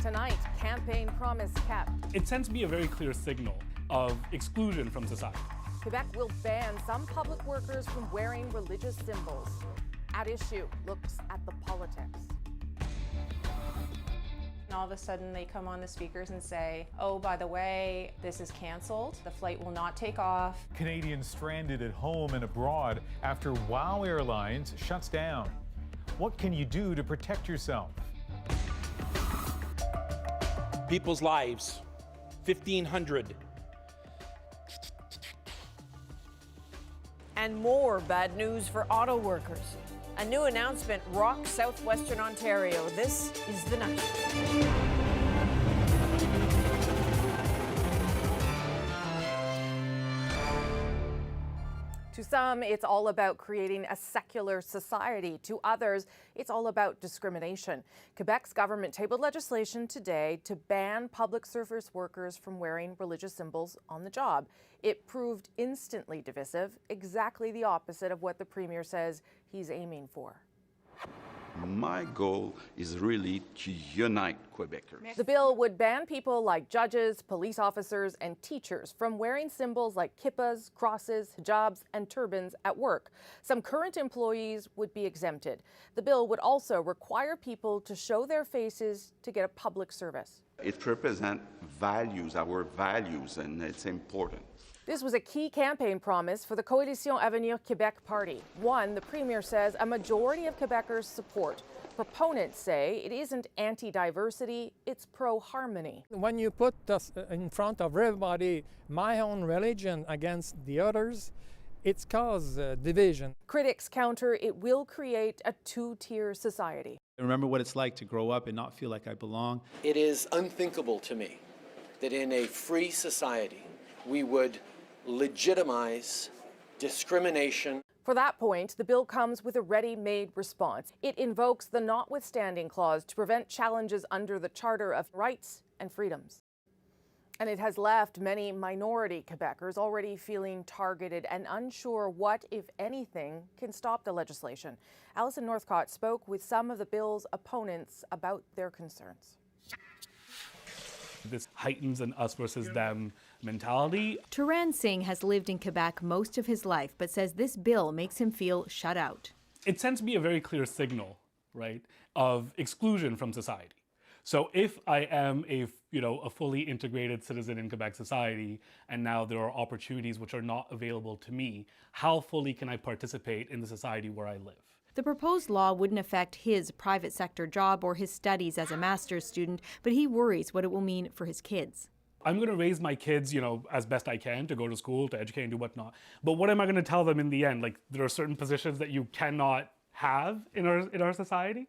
Tonight, campaign promise kept. It tends to be a very clear signal of exclusion from society. Quebec will ban some public workers from wearing religious symbols. At issue, looks at the politics. And all of a sudden they come on the speakers and say, oh, by the way, this is canceled. The flight will not take off. Canadians stranded at home and abroad after WOW Airlines shuts down. What can you do to protect yourself? People's lives, 1,500. And more bad news for auto workers. A new announcement rocks southwestern Ontario. This is The National. To some, it's all about creating a secular society. To others, it's all about discrimination. Quebec's government tabled legislation today to ban public service workers from wearing religious symbols on the job. It proved instantly divisive, exactly the opposite of what the Premier says he's aiming for. My goal is really to unite Quebecers. The bill would ban people like judges, police officers, and teachers from wearing symbols like kippahs, crosses, hijabs, and turbans at work. Some current employees would be exempted. The bill would also require people to show their faces to get a public service. It represents values, our values, and it's important. This was a key campaign promise for the Coalition Avenir Québec party, one the Premier says a majority of Quebecers support. Proponents say it isn't anti-diversity, it's pro-harmony. When you put us in front of everybody, my own religion against the others, it's caused division. Critics counter it will create a two-tier society. I remember what it's like to grow up and not feel like I belong. It is unthinkable to me that in a free society we would legitimize discrimination. For that point, the bill comes with a ready-made response. It invokes the notwithstanding clause to prevent challenges under the Charter of Rights and Freedoms. And it has left many minority Quebecers already feeling targeted and unsure what, if anything, can stop the legislation. Alison Northcott spoke with some of the bill's opponents about their concerns. This heightens an us versus them mentality. Turan Singh has lived in Quebec most of his life, but says this bill makes him feel shut out. It tends to be a very clear signal, right, of exclusion from society. So if I am a fully integrated citizen in Quebec society, and now there are opportunities which are not available to me, how fully can I participate in the society where I live? The proposed law wouldn't affect his private sector job or his studies as a master's student, but he worries what it will mean for his kids. I'm going to raise my kids, as best I can to go to school, to educate and do whatnot. But what am I going to tell them in the end? Like, there are certain positions that you cannot have in our society.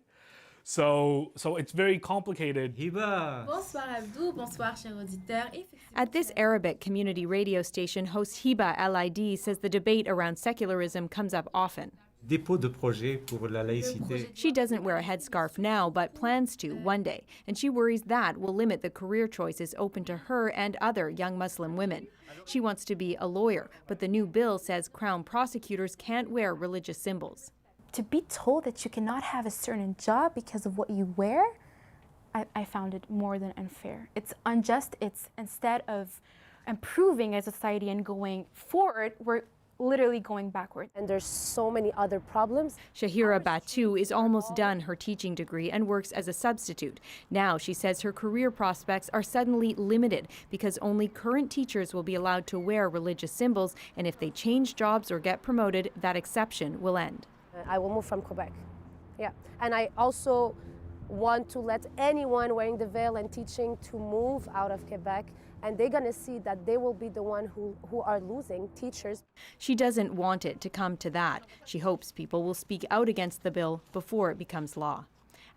So it's very complicated. Bonsoir Abdou, bonsoir chers auditeurs. At this Arabic community radio station, host Hiba El-Aidi says the debate around secularism comes up often. Dépôt de projet pour la laïcité. She doesn't wear a headscarf now, but plans to one day, and she worries that will limit the career choices open to her and other young Muslim women. She wants to be a lawyer, but the new bill says Crown prosecutors can't wear religious symbols. To be told that you cannot have a certain job because of what you wear, I found it more than unfair. It's unjust. It's instead of improving as a society and going forward, we're literally going backward. And there's so many other problems. Shahira Batu is almost done her teaching degree and works as a substitute. Now she says her career prospects are suddenly limited because only current teachers will be allowed to wear religious symbols, and if they change jobs or get promoted, that exception will end. I will move from Quebec. Yeah, and I also want to let anyone wearing the veil and teaching to move out of Quebec, and they're going to see that they will be the one who are losing, teachers. She doesn't want it to come to that. She hopes people will speak out against the bill before it becomes law.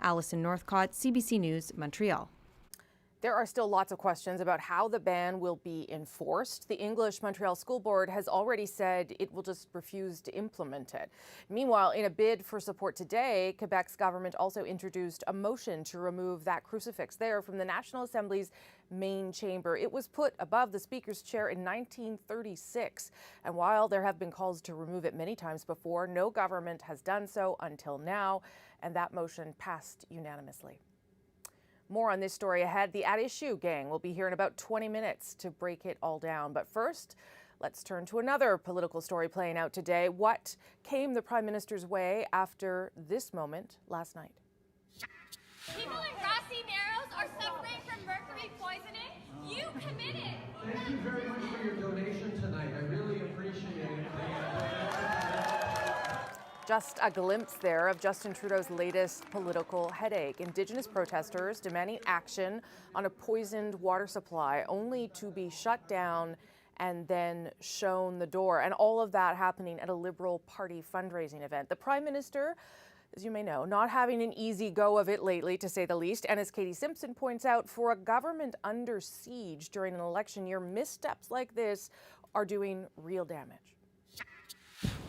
Alison Northcott, CBC News, Montreal. There are still lots of questions about how the ban will be enforced. The English Montreal School Board has already said it will just refuse to implement it. Meanwhile, in a bid for support today, Quebec's government also introduced a motion to remove that crucifix there from the National Assembly's main chamber. It was put above the Speaker's chair in 1936. And while there have been calls to remove it many times before, no government has done so until now, and that motion passed unanimously. More on this story ahead. The At Issue gang will be here in about 20 minutes to break it all down. But first, let's turn to another political story playing out today. What came the Prime Minister's way after this moment last night? People in grassy narrows are suffering from mercury poisoning. You committed. Thank you very much for your donation tonight. I really appreciate it. Just a glimpse there of Justin Trudeau's latest political headache. Indigenous protesters demanding action on a poisoned water supply, only to be shut down and then shown the door. And all of that happening at a Liberal Party fundraising event. The Prime Minister, as you may know, not having an easy go of it lately, to say the least. And as Katie Simpson points out, for a government under siege during an election year, missteps like this are doing real damage.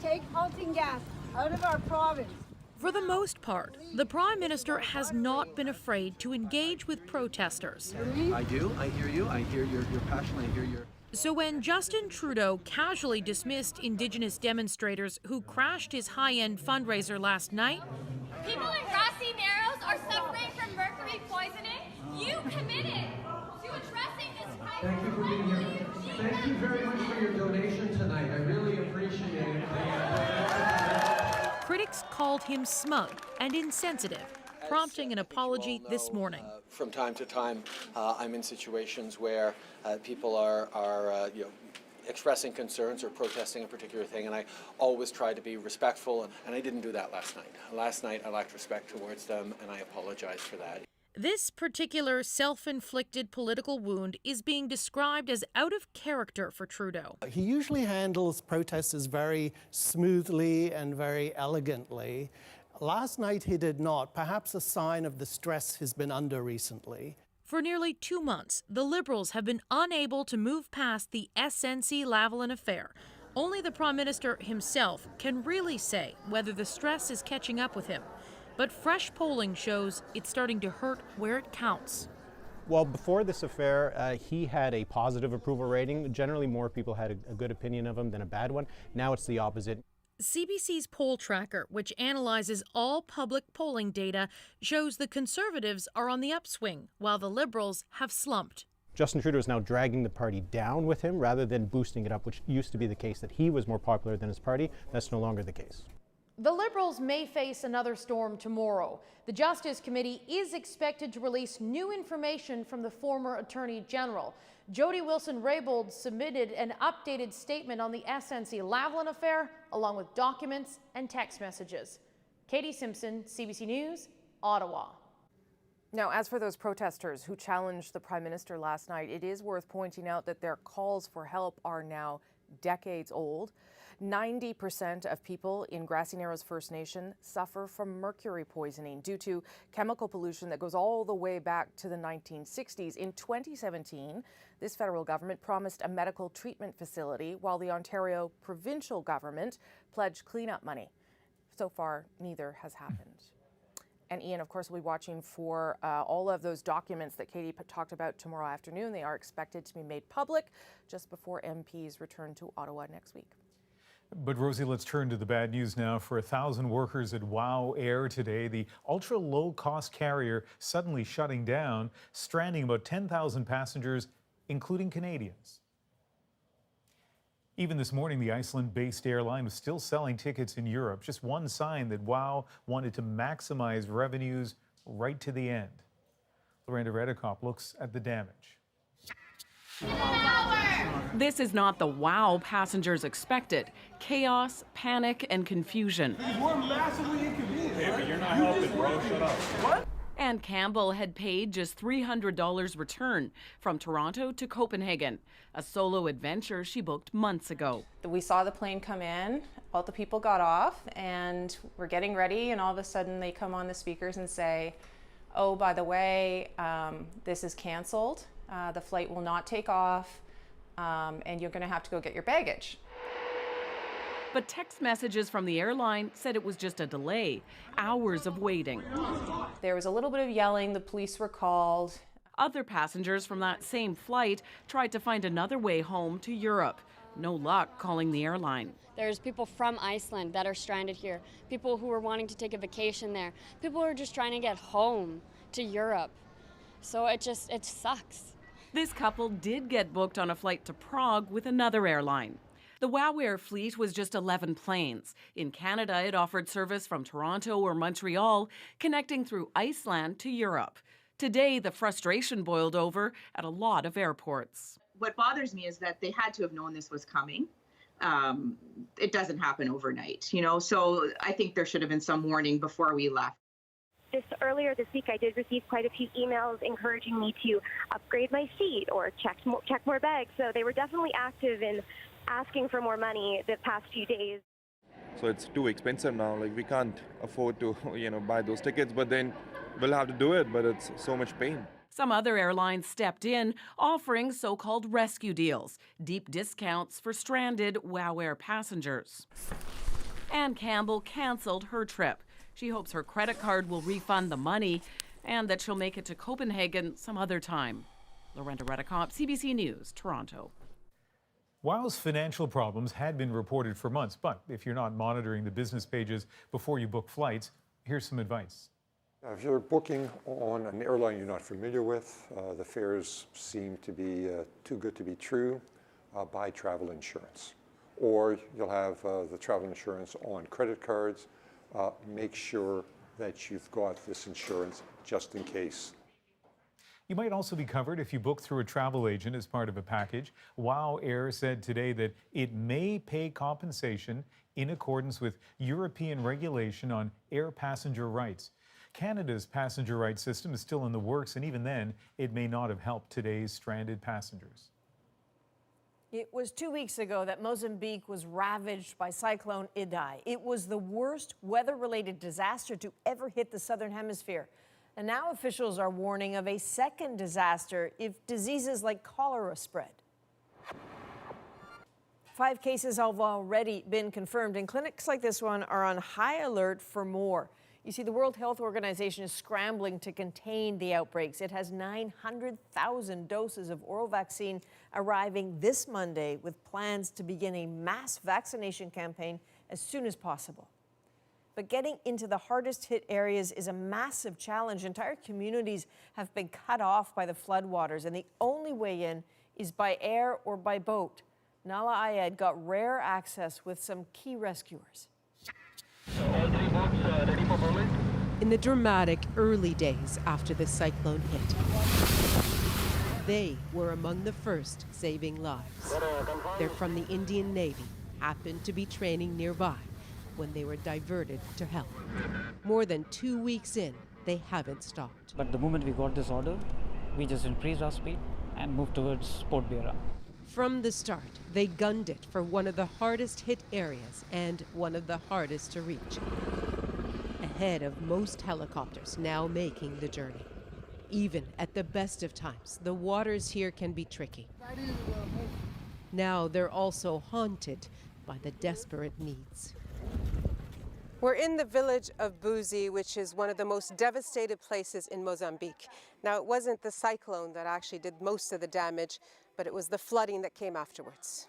Take halting gas out of our province. For the most part, the Prime Minister has not been afraid to engage with protesters. I do. I hear you. I hear your passion. I hear your... So when Justin Trudeau casually dismissed Indigenous demonstrators who crashed his high-end fundraiser last night, People in grassy narrows are suffering from mercury poisoning. You committed to addressing this crisis. Thank you for being here. Thank you very much for your donation tonight. I really appreciate it. critics called him smug and insensitive, prompting an apology this morning. From time to time, I'm in situations where people are expressing concerns or protesting a particular thing, and I always try to be respectful, and I didn't do that last night. Last night I lacked respect towards them, and I apologize for that. This particular self-inflicted political wound is being described as out of character for Trudeau. He usually handles protesters very smoothly and very elegantly. Last night he did not, perhaps a sign of the stress he's been under recently. For nearly 2 months, the Liberals have been unable to move past the SNC-Lavalin affair. Only the Prime Minister himself can really say whether the stress is catching up with him. But fresh polling shows it's starting to hurt where it counts. Well, before this affair, he had a positive approval rating. Generally, more people had a good opinion of him than a bad one. Now it's the opposite. CBC's poll tracker, which analyzes all public polling data, shows the Conservatives are on the upswing, while the Liberals have slumped. Justin Trudeau is now dragging the party down with him rather than boosting it up, which used to be the case, that he was more popular than his party. That's no longer the case. The Liberals may face another storm tomorrow. The Justice Committee is expected to release new information from the former Attorney General. Jody Wilson-Raybould submitted an updated statement on the SNC-Lavalin affair, along with documents and text messages. Katie Simpson, CBC News, Ottawa. Now, as for those protesters who challenged the Prime Minister last night, it is worth pointing out that their calls for help are now decades old. 90% of people in Grassy Narrows First Nation suffer from mercury poisoning due to chemical pollution that goes all the way back to the 1960s. In 2017, this federal government promised a medical treatment facility while the Ontario provincial government pledged cleanup money. So far, neither has happened. And Ian, of course, will be watching for all of those documents that Katie talked about tomorrow afternoon. They are expected to be made public just before MPs return to Ottawa next week. But Rosie, let's turn to the bad news now. For 1,000 workers at WOW Air today, the ultra-low-cost carrier suddenly shutting down, stranding about 10,000 passengers, including Canadians. Even this morning, the Iceland-based airline was still selling tickets in Europe. Just one sign that WOW wanted to maximize revenues right to the end. Lorenda Redekop looks at the damage. This is not the WOW passengers expected. Chaos, panic, and confusion. We're massively inconvenienced. Hey, but you're not helping, bro. Shut up. What? Anne Campbell had paid just $300 return from Toronto to Copenhagen, a solo adventure she booked months ago. We saw the plane come in, all the people got off, and we're getting ready, and all of a sudden they come on the speakers and say, oh, by the way, this is canceled. The flight will not take off, and you're going to have to go get your baggage. But text messages from the airline said it was just a delay, hours of waiting. There was a little bit of yelling, the police were called. Other passengers from that same flight tried to find another way home to Europe. No luck calling the airline. There's people from Iceland that are stranded here, people who are wanting to take a vacation there, people who are just trying to get home to Europe. So it sucks. This couple did get booked on a flight to Prague with another airline. The WOW Air fleet was just 11 planes. In Canada, it offered service from Toronto or Montreal, connecting through Iceland to Europe. Today, the frustration boiled over at a lot of airports. What bothers me is that they had to have known this was coming. It doesn't happen overnight, so I think there should have been some warning before we left. Earlier this week, I did receive quite a few emails encouraging me to upgrade my seat or check more bags. So they were definitely active in asking for more money the past few days. So it's too expensive now. Like, we can't afford to, buy those tickets, but then we'll have to do it, but it's so much pain. Some other airlines stepped in, offering so-called rescue deals, deep discounts for stranded WOW Air passengers. Ann Campbell canceled her trip. She hopes her credit card will refund the money and that she'll make it to Copenhagen some other time. Lorenta Redicomp, CBC News, Toronto. WOW's financial problems had been reported for months, but if you're not monitoring the business pages before you book flights, here's some advice. If you're booking on an airline you're not familiar with, the fares seem to be too good to be true, buy travel insurance. Or you'll have the travel insurance on credit cards. Make sure that you've got this insurance just in case. You might also be covered if you book through a travel agent as part of a package. WOW Air said today that it may pay compensation in accordance with European regulation on air passenger rights. Canada's passenger rights system is still in the works, and even then, it may not have helped today's stranded passengers. It was 2 weeks ago that Mozambique was ravaged by Cyclone Idai. It was the worst weather-related disaster to ever hit the southern hemisphere. And now officials are warning of a second disaster if diseases like cholera spread. 5 cases have already been confirmed, and clinics like this one are on high alert for more. You see, the World Health Organization is scrambling to contain the outbreaks. It has 900,000 doses of oral vaccine arriving this Monday, with plans to begin a mass vaccination campaign as soon as possible. But getting into the hardest hit areas is a massive challenge. Entire communities have been cut off by the floodwaters, and the only way in is by air or by boat. Nala Ayed got rare access with some key rescuers. In the dramatic early days after the cyclone hit, they were among the first saving lives. They're from the Indian Navy, happened to be training nearby when they were diverted to help. More than 2 weeks in, they haven't stopped. But the moment we got this order, we just increased our speed and moved towards Port Beira. From the start, they gunned it for one of the hardest hit areas and one of the hardest to reach, ahead of most helicopters now making the journey. Even at the best of times, the waters here can be tricky. Now they're also haunted by the desperate needs. We're in the village of Buzi, which is one of the most devastated places in Mozambique. Now, it wasn't the cyclone that actually did most of the damage, but it was the flooding that came afterwards.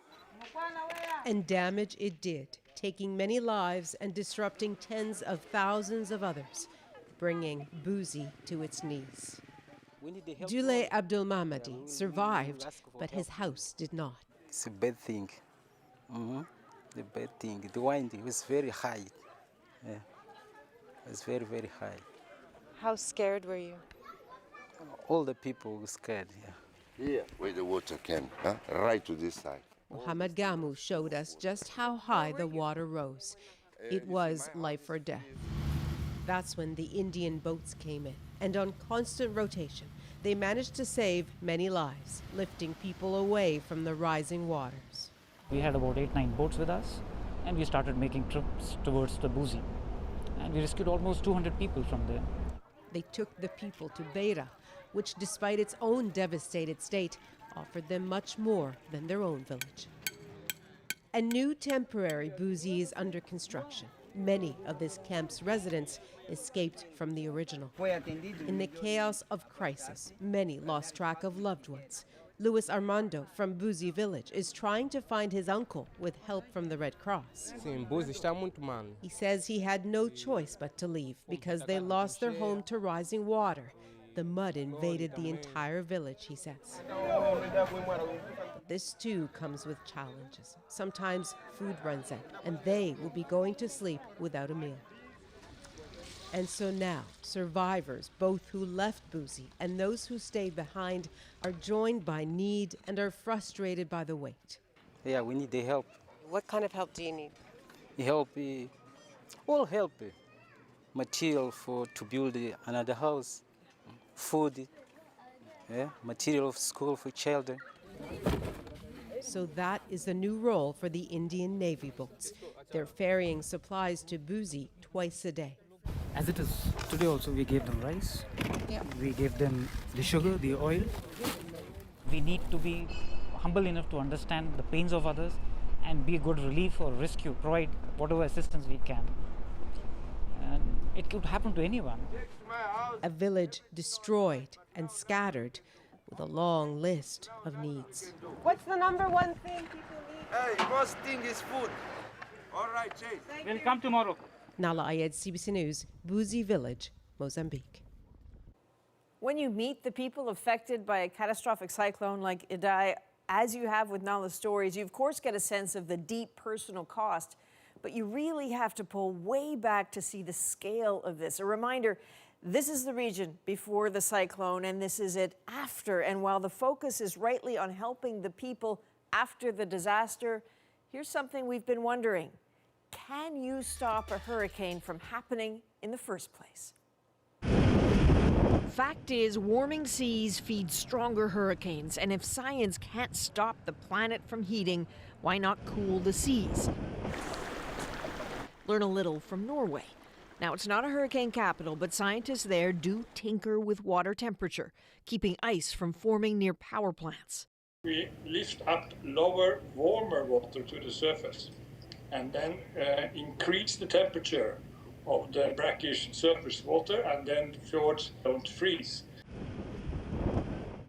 And damage it did, taking many lives and disrupting tens of thousands of others, bringing Buzi to its knees. Dule Abdulmamadi survived, but his house did not. It's a bad thing. The bad thing. The wind was very high. Yeah. It was very, very high. How scared were you? All the people were scared, yeah. Here, where the water came, right to this side. Muhammad Gamu showed us just how high the water rose. It was life or death. That's when the Indian boats came in, and on constant rotation, they managed to save many lives, lifting people away from the rising waters. We had about 8-9 boats with us, and we started making trips towards the Buzi. And we rescued almost 200 people from there. They took the people to Beira, which, despite its own devastated state, offered them much more than their own village. A new temporary Buzi is under construction. Many of this camp's residents escaped from the original. In the chaos of crisis, many lost track of loved ones. Luis Armando from Buzi village is trying to find his uncle with help from the Red Cross. He says he had no choice but to leave because they lost their home to rising water The mud invaded the entire village, he says. This too comes with challenges. Sometimes food runs out, and they will be going to sleep without a meal. And so now, survivors, both who left Buzi and those who stayed behind, are joined by need and are frustrated by the wait. Yeah, we need the help. What kind of help do you need? Help, all help. Material to build another house, food, material of school for children. So that is the new role for the Indian Navy boats. They're ferrying supplies to Buzi twice a day. As it is today also, we gave them rice, we gave them the sugar, the oil. We need to be humble enough to understand the pains of others and be a good relief or rescue, provide whatever assistance we can. And it could happen to anyone. A village destroyed and scattered with a long list of needs. What's the number one thing people need? Hey, first thing is food. All right, Chase. We'll come tomorrow. Nala Ayed, CBC News, Buzi Village, Mozambique. When you meet the people affected by a catastrophic cyclone like Idai, as you have with Nala's stories, you of course get a sense of the deep personal cost, but you really have to pull way back to see the scale of this. A reminder, this is the region before the cyclone, and this is it after. And while the focus is rightly on helping the people after the disaster, here's something we've been wondering. Can you stop a hurricane from happening in the first place? Fact is, warming seas feed stronger hurricanes, and if science can't stop the planet from heating, why not cool the seas? Learn a little from Norway. Now, it's not a hurricane capital, but scientists there do tinker with water temperature, keeping ice from forming near power plants. We lift up lower, warmer water to the surface and then increase the temperature of the brackish surface water, and then the fjords don't freeze.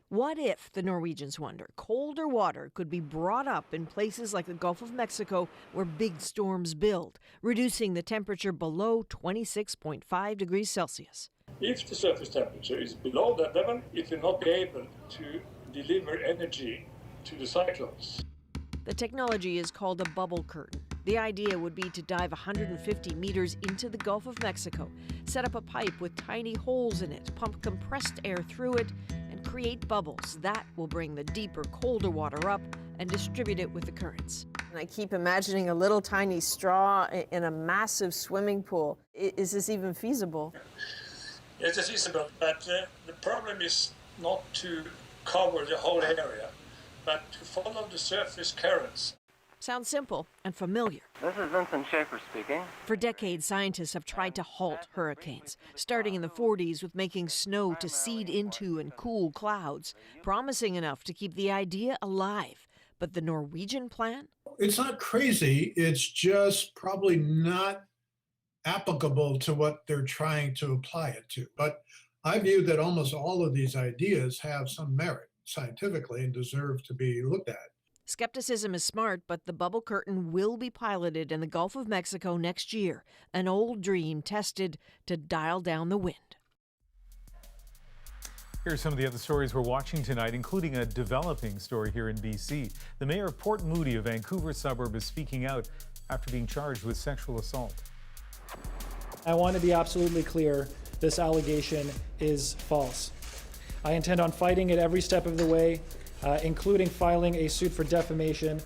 What if, the Norwegians wonder, colder water could be brought up in places like the Gulf of Mexico where big storms build, reducing the temperature below 26.5 degrees Celsius? If the surface temperature is below that level, it will not be able to deliver energy to the cyclones. The technology is called a bubble curtain. The idea would be to dive 150 meters into the Gulf of Mexico, set up a pipe with tiny holes in it, pump compressed air through it, and create bubbles. That will bring the deeper, colder water up and distribute it with the currents. And I keep imagining a little tiny straw in a massive swimming pool. Is this even feasible? Yes, it's feasible, but the problem is not to cover the whole area, but to follow the surface currents. Sounds simple and familiar. This is Vincent Schaefer speaking. For decades, scientists have tried to halt hurricanes, starting in the 40s with making snow to seed into and cool clouds, promising enough to keep the idea alive. But the Norwegian plan? It's not crazy, it's just probably not applicable to what they're trying to apply it to. But I view that almost all of these ideas have some merit scientifically and deserve to be looked at. Skepticism is smart, but the bubble curtain will be piloted in the Gulf of Mexico next year, an old dream tested to dial down the wind. Here are some of the other stories we're watching tonight, including a developing story here in BC. The mayor of Port Moody, a Vancouver suburb, is speaking out after being charged with sexual assault. I want to be absolutely clear, this allegation is false. I intend on fighting it every step of the way, including filing a suit for defamation.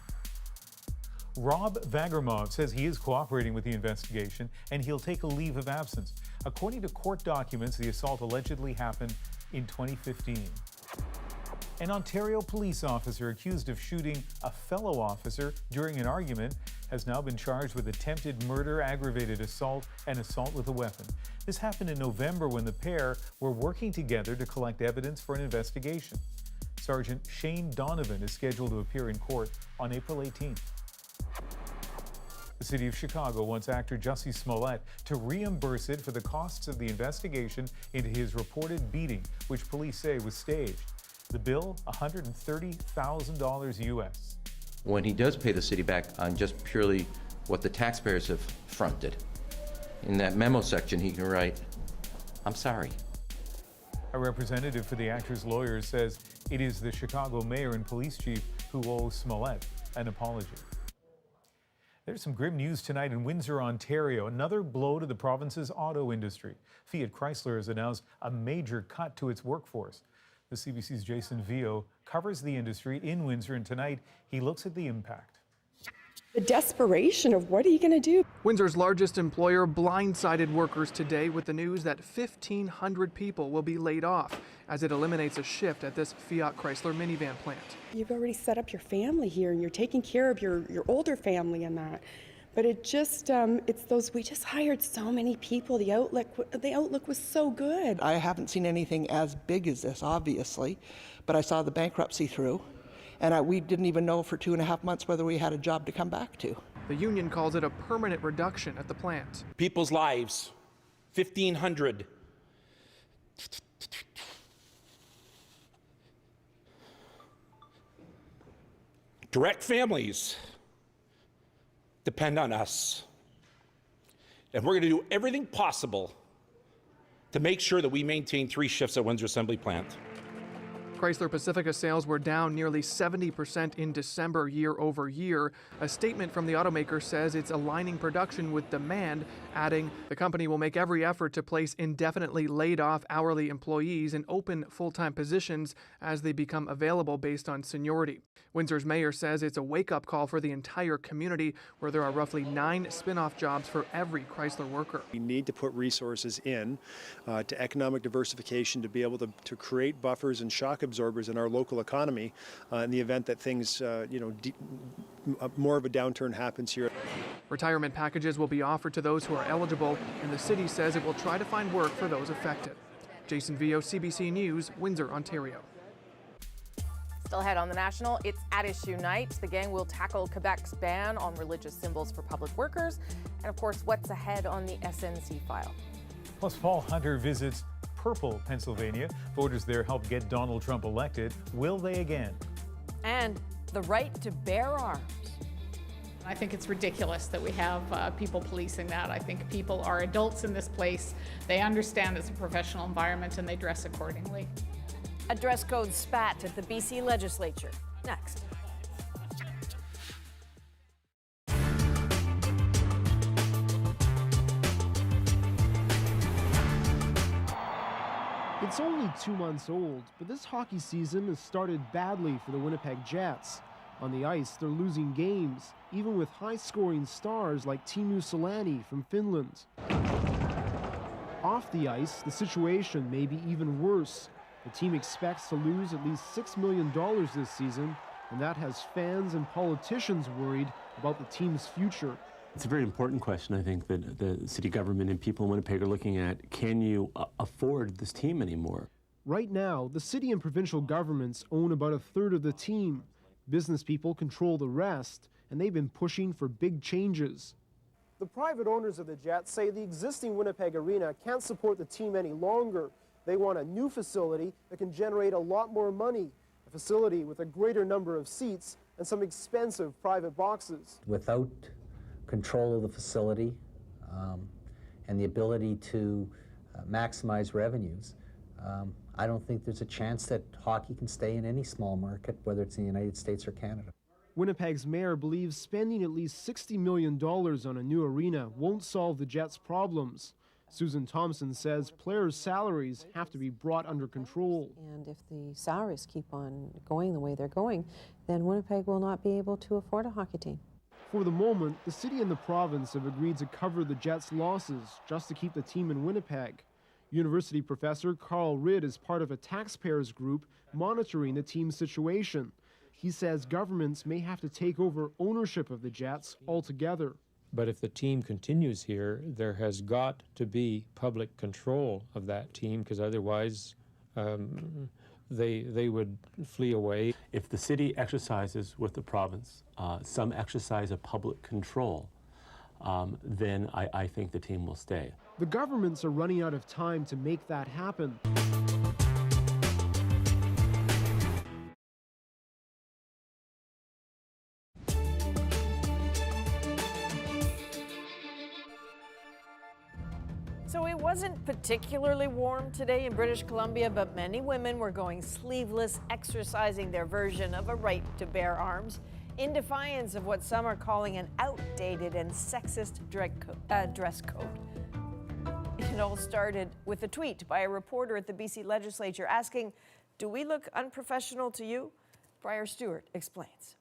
Rob Vagermov says he is cooperating with the investigation and he'll take a leave of absence. According to court documents, the assault allegedly happened in 2015. An Ontario police officer accused of shooting a fellow officer during an argument has now been charged with attempted murder, aggravated assault, and assault with a weapon. This happened in November when the pair were working together to collect evidence for an investigation. Sergeant Shane Donovan is scheduled to appear in court on April 18th. The city of Chicago wants actor Jussie Smollett to reimburse it for the costs of the investigation into his reported beating, which police say was staged. The bill, $130,000 US. When he does pay the city back on just purely what the taxpayers have fronted, in that memo section he can write, "I'm sorry." A representative for the actor's lawyers says it is the Chicago mayor and police chief who owe Smollett an apology. There's some grim news tonight in Windsor, Ontario. Another blow to the province's auto industry. Fiat Chrysler has announced a major cut to its workforce. The CBC's Jason Vio covers the industry in Windsor, and tonight he looks at the impact. The desperation of what are you going to do? Windsor's largest employer blindsided workers today with the news that 1,500 people will be laid off as it eliminates a shift at this Fiat Chrysler minivan plant. You've already set up your family here and you're taking care of your older family and that. But it just, we just hired so many people. The outlook was so good. I haven't seen anything as big as this, obviously, but I saw the bankruptcy through. And we didn't even know for 2.5 months whether we had a job to come back to. The union calls it a permanent reduction at the plant. People's lives, 1,500. Direct families depend on us. And we're going to do everything possible to make sure that we maintain 3 shifts at Windsor Assembly Plant. Chrysler Pacifica sales were down nearly 70% in December year over year. A statement from the automaker says it's aligning production with demand, adding the company will make every effort to place indefinitely laid off hourly employees in open full-time positions as they become available based on seniority. Windsor's mayor says it's a wake-up call for the entire community, where there are roughly 9 spin-off jobs for every Chrysler worker. We need to put resources in to economic diversification to be able to create buffers and shock absorbers in our local economy in the event that things, more of a downturn happens here. Retirement packages will be offered to those who are eligible, and the city says it will try to find work for those affected. Jason Vio, CBC News, Windsor, Ontario. Still ahead on the National, it's at issue night. The gang will tackle Quebec's ban on religious symbols for public workers. And of course, what's ahead on the SNC file. Plus, Paul Hunter visits Purple, Pennsylvania. Voters there helped get Donald Trump elected. Will they again? And the right to bear arms. I think it's ridiculous that we have people policing that. I think people are adults in this place. They understand it's a professional environment and they dress accordingly. A dress code spat at the BC legislature. Next. It's only 2 months old, but this hockey season has started badly for the Winnipeg Jets. On the ice, they're losing games, even with high-scoring stars like Teemu Selanne from Finland. Off the ice, the situation may be even worse. The team expects to lose at least $6 million this season, and that has fans and politicians worried about the team's future. It's a very important question, I think, that the city government and people in Winnipeg are looking at. Can you afford this team anymore? Right now, the city and provincial governments own about 1/3 of the team. Business people control the rest, and they've been pushing for big changes. The private owners of the Jets say the existing Winnipeg Arena can't support the team any longer. They want a new facility that can generate a lot more money, a facility with a greater number of seats and some expensive private boxes. Without control of the facility and the ability to maximize revenues, I don't think there's a chance that hockey can stay in any small market, whether it's in the United States or Canada. Winnipeg's mayor believes spending at least $60 million on a new arena won't solve the Jets' problems. Susan Thompson says players' salaries have to be brought under control. And if the salaries keep on going the way they're going, then Winnipeg will not be able to afford a hockey team. For the moment, the city and the province have agreed to cover the Jets' losses just to keep the team in Winnipeg. University professor Carl Ridd is part of a taxpayers group monitoring the team's situation. He says governments may have to take over ownership of the Jets altogether. But if the team continues here, there has got to be public control of that team, because otherwise they would flee away. If the city exercises with the province some exercise of public control, then I think the team will stay. The governments are running out of time to make that happen. So it was wasn't particularly warm today in British Columbia, but many women were going sleeveless, exercising their version of a right to bear arms in defiance of what some are calling an outdated and sexist dress code. It all started with a tweet by a reporter at the BC legislature asking, "Do we look unprofessional to you?" Briar Stewart explains.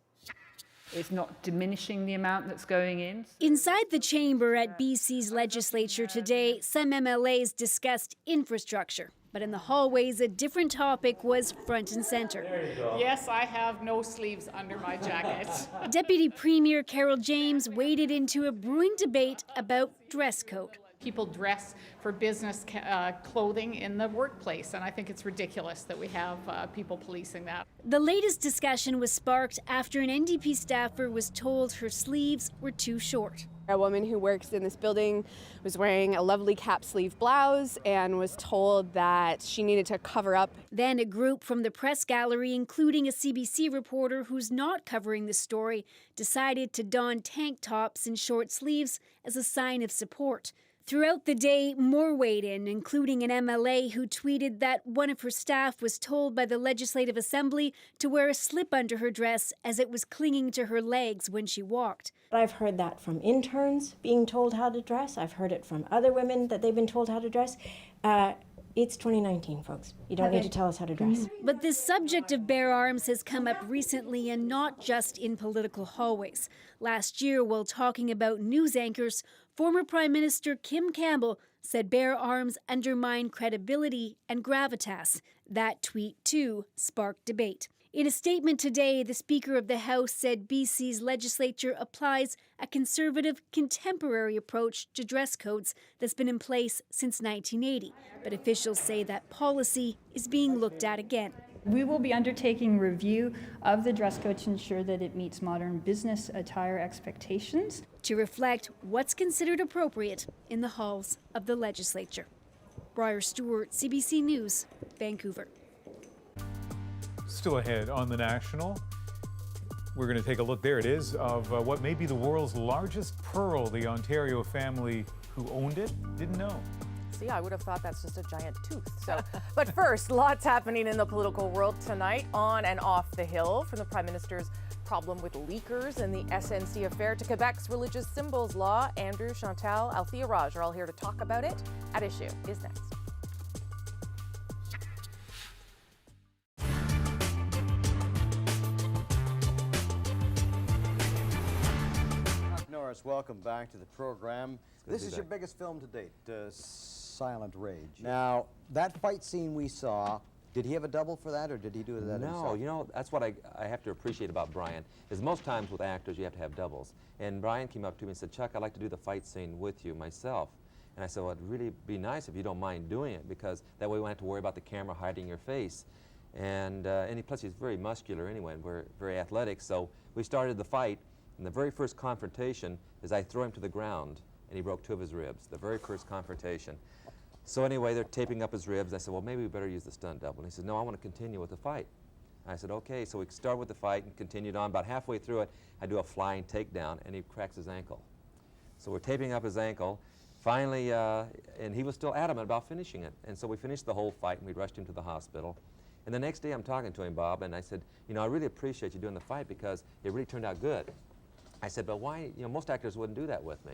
It's not diminishing the amount that's going in. Inside the chamber at BC's legislature today, some MLAs discussed infrastructure. But in the hallways, a different topic was front and center. Yes, I have no sleeves under my jacket. Deputy Premier Carol James waded into a brewing debate about dress code. People dress for business clothing in the workplace, and I think it's ridiculous that we have people policing that. The latest discussion was sparked after an NDP staffer was told her sleeves were too short. A woman who works in this building was wearing a lovely cap sleeve blouse and was told that she needed to cover up. Then a group from the press gallery, including a CBC reporter who's not covering the story, decided to don tank tops and short sleeves as a sign of support. Throughout the day, more weighed in, including an MLA who tweeted that one of her staff was told by the Legislative Assembly to wear a slip under her dress as it was clinging to her legs when she walked. I've heard that from interns being told how to dress. I've heard it from other women that they've been told how to dress. It's 2019, folks. You don't need to tell us how to dress. But this subject of bare arms has come up recently and not just in political hallways. Last year, while talking about news anchors, former Prime Minister Kim Campbell said bare arms undermine credibility and gravitas. That tweet, too, sparked debate. In a statement today, the Speaker of the House said BC's legislature applies a conservative, contemporary approach to dress codes that's been in place since 1980. But officials say that policy is being looked at again. We will be undertaking review of the dress code to ensure that it meets modern business attire expectations. To reflect what's considered appropriate in the halls of the legislature. Briar Stewart, CBC News, Vancouver. Still ahead on The National, we're going to take a look, there it is, of what may be the world's largest pearl. The Ontario family who owned it didn't know. See, I would have thought that's just a giant tooth. So, but first, lots happening in the political world tonight, on and off the Hill, from the Prime Minister's problem with leakers and the SNC affair to Quebec's religious symbols law. Andrew, Chantal, Althea Raj are all here to talk about it. At Issue is next. Norris, welcome back to the program. This is your biggest film to date, Silent Rage. Now, that fight scene we saw, did he have a double for that, or did he do that himself? No, you know, that's what I have to appreciate about Brian, is most times with actors you have to have doubles. And Brian came up to me and said, "Chuck, I'd like to do the fight scene with you myself." And I said, "Well, it'd really be nice if you don't mind doing it, because that way we won't have to worry about the camera hiding your face." And plus he's very muscular anyway, and we're very athletic, so we started the fight. And the very first confrontation is I throw him to the ground, and he broke 2 of his ribs, the very first confrontation. So anyway, they're taping up his ribs. I said, "Well, maybe we better use the stunt double." And he said, "No, I want to continue with the fight." I said, "Okay." So we started with the fight and continued on. About halfway through it, I do a flying takedown, and he cracks his ankle. So we're taping up his ankle. Finally, and he was still adamant about finishing it. And so we finished the whole fight, and we rushed him to the hospital. And the next day, I'm talking to him, Bob, and I said, "You know, I really appreciate you doing the fight, because it really turned out good." I said, "But why, you know, most actors wouldn't do that with me."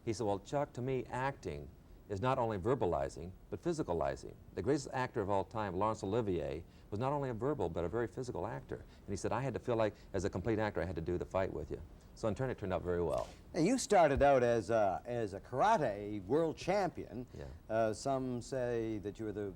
He said, "Well, Chuck, to me, acting is not only verbalizing, but physicalizing. The greatest actor of all time, Laurence Olivier, was not only a verbal, but a very physical actor." And he said, "I had to feel like, as a complete actor, I had to do the fight with you." So in turn, it turned out very well. Now, you started out as a karate world champion. Yeah. Some say that you were the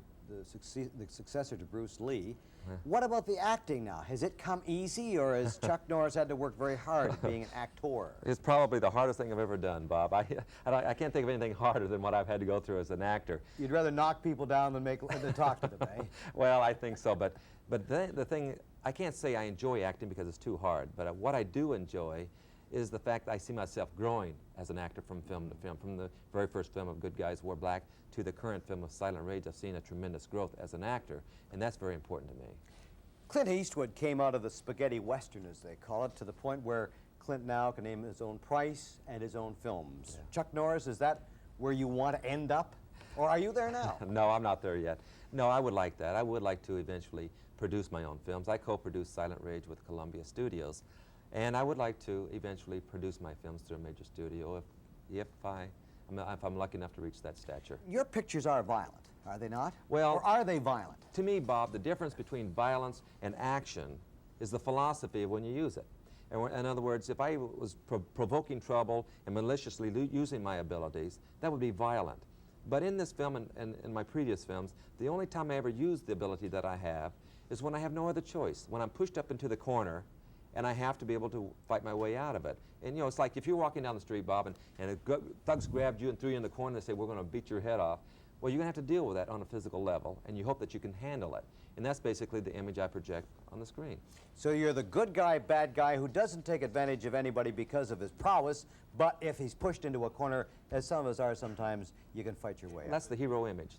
successor to Bruce Lee. What about the acting now? Has it come easy, or has Chuck Norris had to work very hard at being an actor? It's probably the hardest thing I've ever done, Bob. I can't think of anything harder than what I've had to go through as an actor. You'd rather knock people down than talk to them, eh? Well, I think so, but the thing, I can't say I enjoy acting because it's too hard, but what I do enjoy is the fact that I see myself growing as an actor from film to film. From the very first film of Good Guys Wear Black to the current film of Silent Rage, I've seen a tremendous growth as an actor, and that's very important to me. Clint Eastwood came out of the spaghetti western, as they call it, to the point where Clint now can name his own price and his own films. Yeah. Chuck Norris, is that where you want to end up? Or are you there now? No, I'm not there yet. No, I would like that. I would like to eventually produce my own films. I co-produce Silent Rage with Columbia Studios, and I would like to eventually produce my films through a major studio if I'm lucky enough to reach that stature. Your pictures are violent, are they not? Well, or are they violent? To me, Bob, the difference between violence and action is the philosophy of when you use it. In other words, if I was provoking trouble and maliciously using my abilities, that would be violent. But in this film and in my previous films, the only time I ever use the ability that I have is when I have no other choice, when I'm pushed up into the corner and I have to be able to fight my way out of it. And, you know, it's like if you're walking down the street, Bob, and thugs grabbed you and threw you in the corner and they say, we're going to beat your head off. Well, you're going to have to deal with that on a physical level, and you hope that you can handle it. And that's basically the image I project on the screen. So you're the good guy, bad guy who doesn't take advantage of anybody because of his prowess, but if he's pushed into a corner, as some of us are sometimes, you can fight your way out. That's the hero image.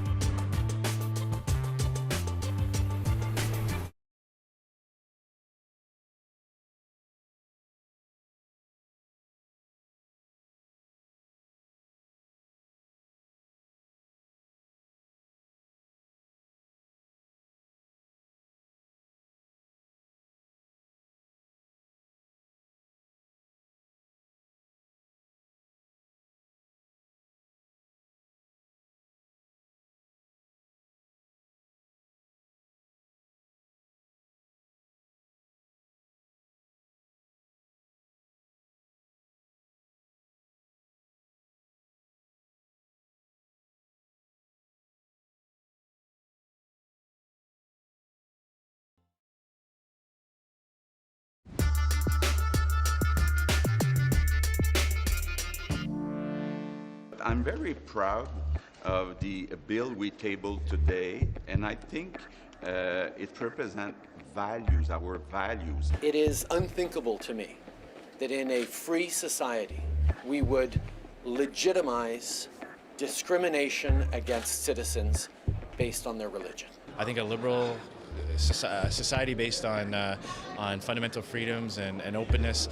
I'm very proud of the bill we tabled today, and I think it represents values, our values. It is unthinkable to me that in a free society we would legitimize discrimination against citizens based on their religion. I think a liberal society based on fundamental freedoms and openness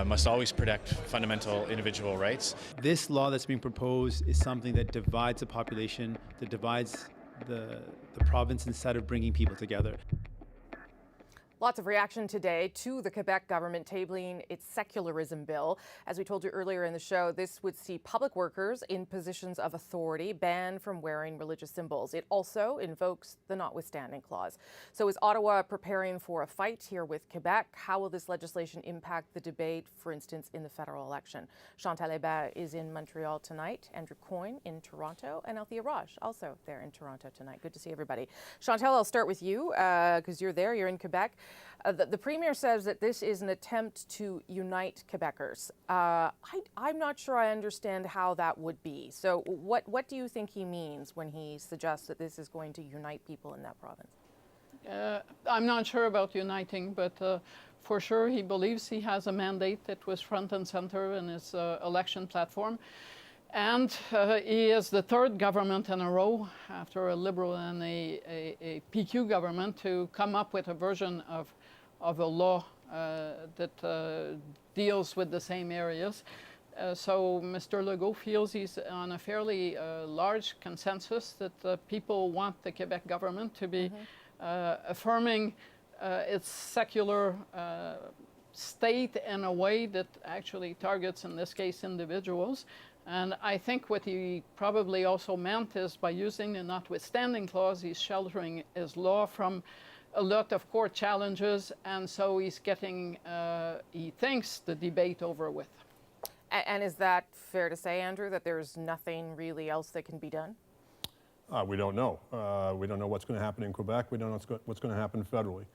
must always protect fundamental individual rights. This law that's being proposed is something that divides the population, that divides the province instead of bringing people together. Lots of reaction today to the Quebec government tabling its secularism bill. As we told you earlier in the show, this would see public workers in positions of authority banned from wearing religious symbols. It also invokes the notwithstanding clause. So is Ottawa preparing for a fight here with Quebec? How will this legislation impact the debate, for instance, in the federal election? Chantal Hébert is in Montreal tonight, Andrew Coyne in Toronto, and Althea Raj also there in Toronto tonight. Good to see everybody. Chantal, I'll start with you because you're there, you're in Quebec. The Premier says that this is an attempt to unite Quebecers. I'm not sure I understand how that would be. So what do you think he means when he suggests that this is going to unite people in that province? I'm not sure about uniting, but for sure he believes he has a mandate that was front and center in his election platform. And he is the third government in a row, after a Liberal and a PQ government, to come up with a version of a law that deals with the same areas. So Mr. Legault feels he's on a fairly large consensus that people want the Quebec government to be affirming its secular state in a way that actually targets, in this case, individuals. And I think what he probably also meant is by using the notwithstanding clause, he's sheltering his law from a lot of court challenges, and so he's getting, he thinks, the debate over with. And is that fair to say, Andrew, that there's nothing really else that can be done? We don't know. We don't know what's going to happen in Quebec. We don't know what's going to happen federally.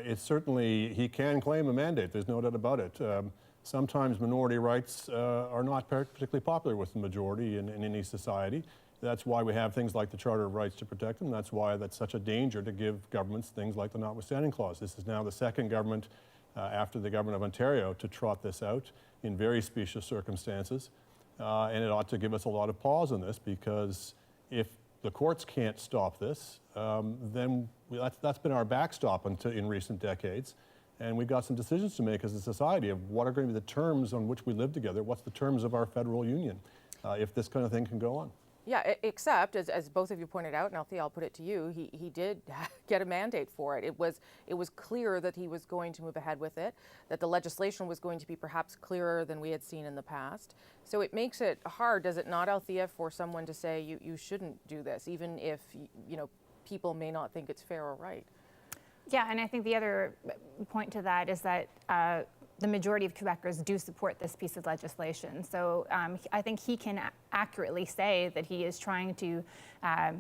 It's certainly, he can claim a mandate. There's no doubt about it. Sometimes minority rights are not particularly popular with the majority in any society. That's why we have things like the Charter of Rights to protect them. That's why that's such a danger to give governments things like the notwithstanding clause. This is now the second government after the government of Ontario to trot this out in very specious circumstances. And it ought to give us a lot of pause on this, because if the courts can't stop this, then that's been our backstop in recent decades. And we've got some decisions to make as a society of what are going to be the terms on which we live together. What's the terms of our federal union if this kind of thing can go on? Yeah, except, as both of you pointed out, and Althea, I'll put it to you, he did get a mandate for it. It was clear that he was going to move ahead with it, that the legislation was going to be perhaps clearer than we had seen in the past. So it makes it hard, does it not, Althea, for someone to say you shouldn't do this, even if people may not think it's fair or right? Yeah, and I think the other point to that is that the majority of Quebecers do support this piece of legislation. So I think he can accurately say that he is trying to,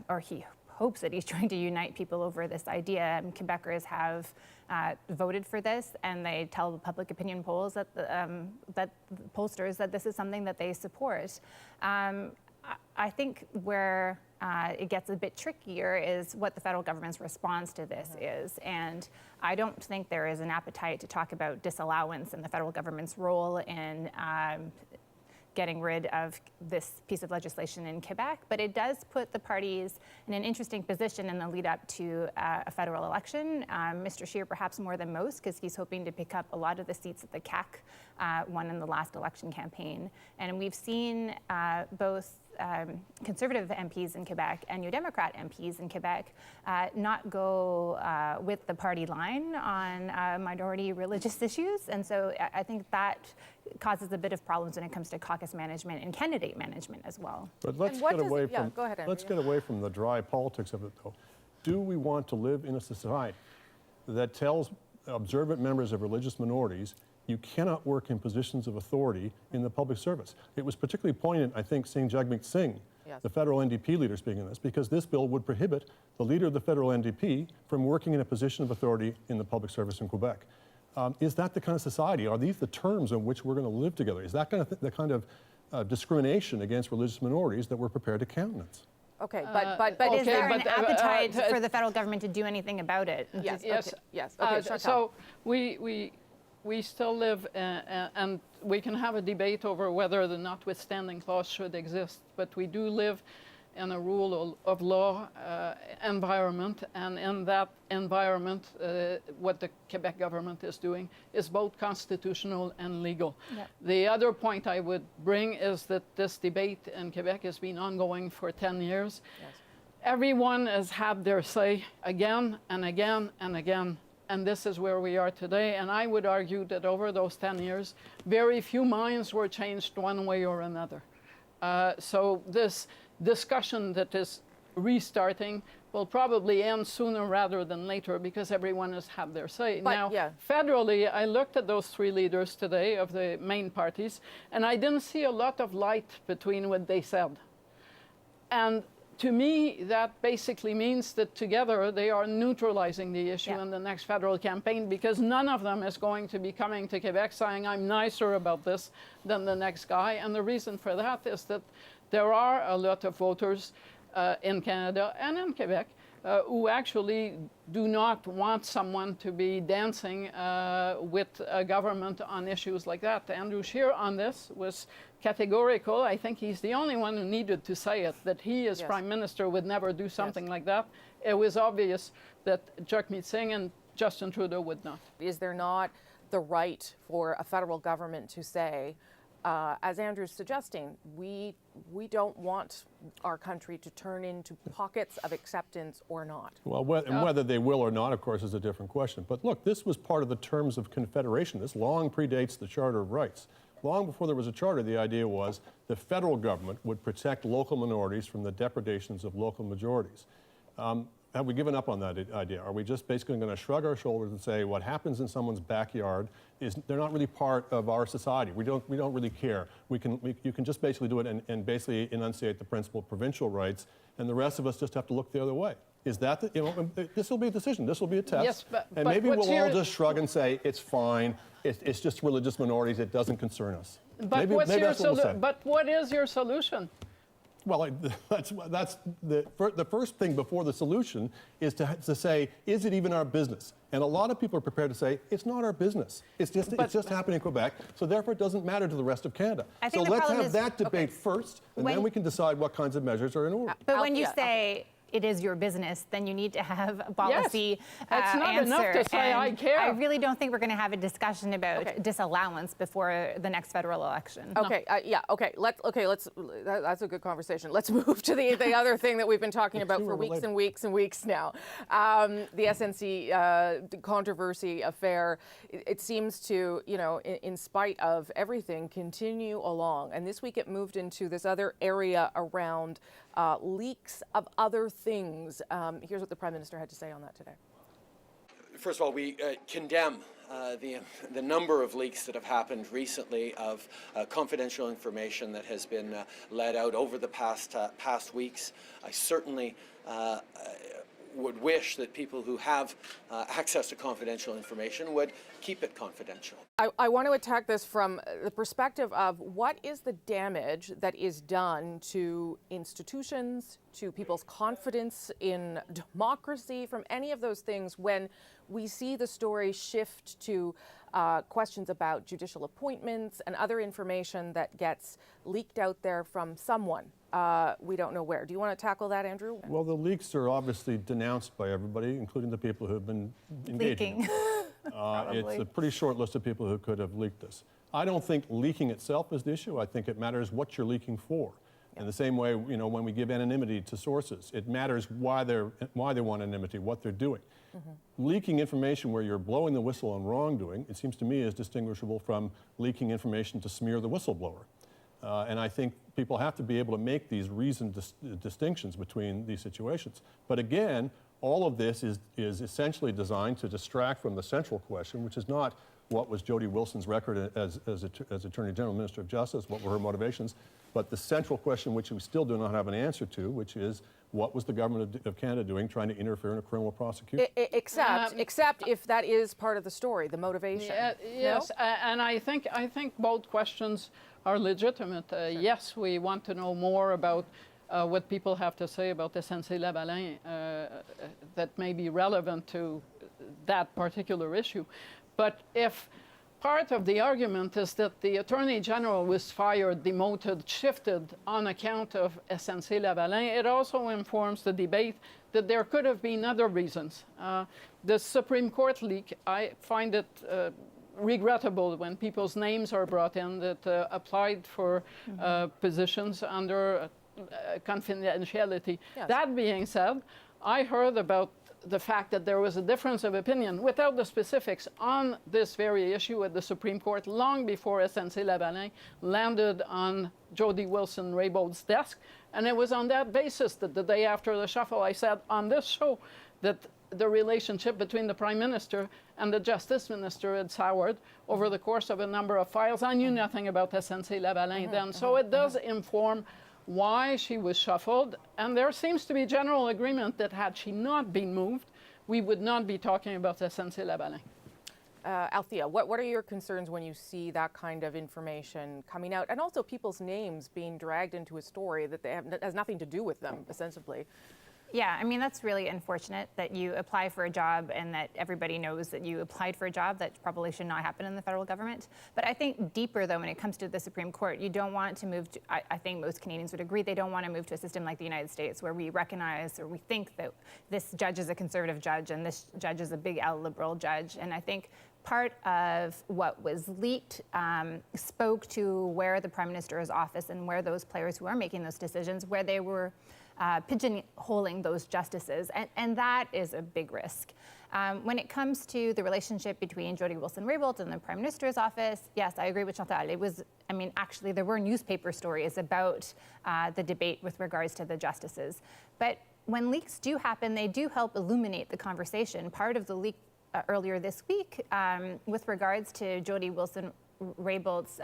or he hopes that he's trying to unite people over this idea. Quebecers have voted for this, and they tell the public opinion polls that pollsters that this is something that they support. I think where it gets a bit trickier is what the federal government's response to this is. And I don't think there is an appetite to talk about disallowance and the federal government's role in getting rid of this piece of legislation in Quebec, but it does put the parties in an interesting position in the lead up to a federal election. Mr. Scheer perhaps more than most, because he's hoping to pick up a lot of the seats that the CAQ won in the last election campaign. And we've seen both Conservative MPs in Quebec and New Democrat MPs in Quebec not go with the party line on minority religious issues. And so I think that causes a bit of problems when it comes to caucus management and candidate management as well. But let's get away from let's get away from the dry politics of it, though. Do we want to live in a society that tells observant members of religious minorities you cannot work in positions of authority in the public service? It was particularly poignant, I think, seeing Jagmeet Singh, the federal NDP leader, speaking on this, because this bill would prohibit the leader of the federal NDP from working in a position of authority in the public service in Quebec. Is that the kind of society? Are these the terms in which we're going to live together? Is that the kind of discrimination against religious minorities that we're prepared to countenance? Okay, but is there an appetite for the federal government to do anything about it? Yes. Yes. Yes. Okay, So we still live, and we can have a debate over whether the notwithstanding clause should exist, but we do live in a rule of law environment, and in that environment, what the Quebec government is doing is both constitutional and legal. Yep. The other point I would bring is that this debate in Quebec has been ongoing for 10 years. Yes. Everyone has had their say again and again and again. And this is where we are today. And I would argue that over those 10 years, very few minds were changed one way or another. So this discussion that is restarting will probably end sooner rather than later because everyone has had their say. Now, federally, I looked at those three leaders today of the main parties, and I didn't see a lot of light between what they said. And to me, that basically means that together they are neutralizing the issue in the next federal campaign, because none of them is going to be coming to Quebec saying, I'm nicer about this than the next guy. And the reason for that is that there are a lot of voters in Canada and in Quebec who actually do not want someone to be dancing with a government on issues like that. Andrew Scheer on this was categorical. I think he's the only one who needed to say it, that he as Prime Minister would never do something like that. It was obvious that Jagmeet Singh and Justin Trudeau would not. Is there not the right for a federal government to say, as Andrew's suggesting, we don't want our country to turn into pockets of acceptance or not? Well, whether they will or not, of course, is a different question. But look, this was part of the terms of Confederation. This long predates the Charter of Rights. Long before there was a charter, the idea was the federal government would protect local minorities from the depredations of local majorities. Have we given up on that idea? Are we just basically going to shrug our shoulders and say what happens in someone's backyard is they're not really part of our society? We don't really care. You can just basically do it and basically enunciate the principle of provincial rights, and the rest of us just have to look the other way. Is that this will be a decision. This will be a test. Yes, but maybe we'll all just shrug and say it's fine. It's just religious minorities. It doesn't concern us. But maybe that's what we'll say. But what is your solution? Well, that's the first thing before the solution is to say, is it even our business? And a lot of people are prepared to say, it's not our business. It's just happening in Quebec, so therefore it doesn't matter to the rest of Canada. So let's have that debate first, and then we can decide what kinds of measures are in order. But when you say it is your business, then you need to have a policy It's not answer. enough to say, And I care. I really don't think we're going to have a discussion about disallowance before the next federal election. Okay, that's a good conversation. Let's move to the other thing that we've been talking about for weeks and weeks and weeks now. The SNC controversy affair, it seems to, in spite of everything, continue along. And this week it moved into this other area around leaks of other things. Here's what the Prime Minister had to say on that today. First of all, we condemn the number of leaks that have happened recently of confidential information that has been let out over the past weeks. I certainly would wish that people who have access to confidential information would keep it confidential. I want to attack this from the perspective of what is the damage that is done to institutions, to people's confidence in democracy, from any of those things when we see the story shift to questions about judicial appointments and other information that gets leaked out there from someone. We don't know where. Do you want to tackle that, Andrew? Well, the leaks are obviously denounced by everybody, including the people who have been engaging. It's a pretty short list of people who could have leaked this. I don't think leaking itself is the issue. I think it matters what you're leaking for. In the same way, when we give anonymity to sources, it matters why they want anonymity, what they're doing. Leaking information where you're blowing the whistle on wrongdoing, it seems to me, is distinguishable from leaking information to smear the whistleblower. And I think people have to be able to make these reasoned distinctions between these situations. But again, all of this is essentially designed to distract from the central question, which is not what was Jody Wilson's record as Attorney General, Minister of Justice, what were her motivations, but the central question which we still do not have an answer to, which is what was the government of Canada doing trying to interfere in a criminal prosecution? Except if that is part of the story, the motivation. Yes, no? And I think both questions are legitimate. Yes, we want to know more about what people have to say about SNC-Lavalin that may be relevant to that particular issue. But if part of the argument is that the Attorney General was fired, demoted, shifted on account of SNC-Lavalin, it also informs the debate that there could have been other reasons. The Supreme Court leak, I find it regrettable when people's names are brought in that applied for positions under confidentiality. Yes. That being said, I heard about the fact that there was a difference of opinion without the specifics on this very issue at the Supreme Court long before SNC-Lavalin landed on Jody Wilson-Raybauld's desk. And it was on that basis that the day after the shuffle I said on this show that the relationship between the Prime Minister and the Justice Minister had soured over the course of a number of files. I knew nothing about SNC-Lavalin then, so it does inform why she was shuffled, and there seems to be general agreement that had she not been moved, we would not be talking about SNC-Lavalin. Althea, what are your concerns when you see that kind of information coming out, and also people's names being dragged into a story that has nothing to do with them, ostensibly? Yeah, I mean, that's really unfortunate that you apply for a job and that everybody knows that you applied for a job. That probably should not happen in the federal government. But I think deeper, though, when it comes to the Supreme Court, you don't want to move to, I think most Canadians would agree, they don't want to move to a system like the United States where we recognize or we think that this judge is a conservative judge and this judge is a big L liberal judge. And I think part of what was leaked spoke to where the Prime Minister's office and where those players who are making those decisions, where they were pigeonholing those justices, and that is a big risk. When it comes to the relationship between Jody Wilson-Raybould and the Prime Minister's office, yes, I agree with Chantal. It was, I mean, actually there were newspaper stories about the debate with regards to the justices. But when leaks do happen, they do help illuminate the conversation. Part of the leak earlier this week with regards to Jody Wilson-Raybould's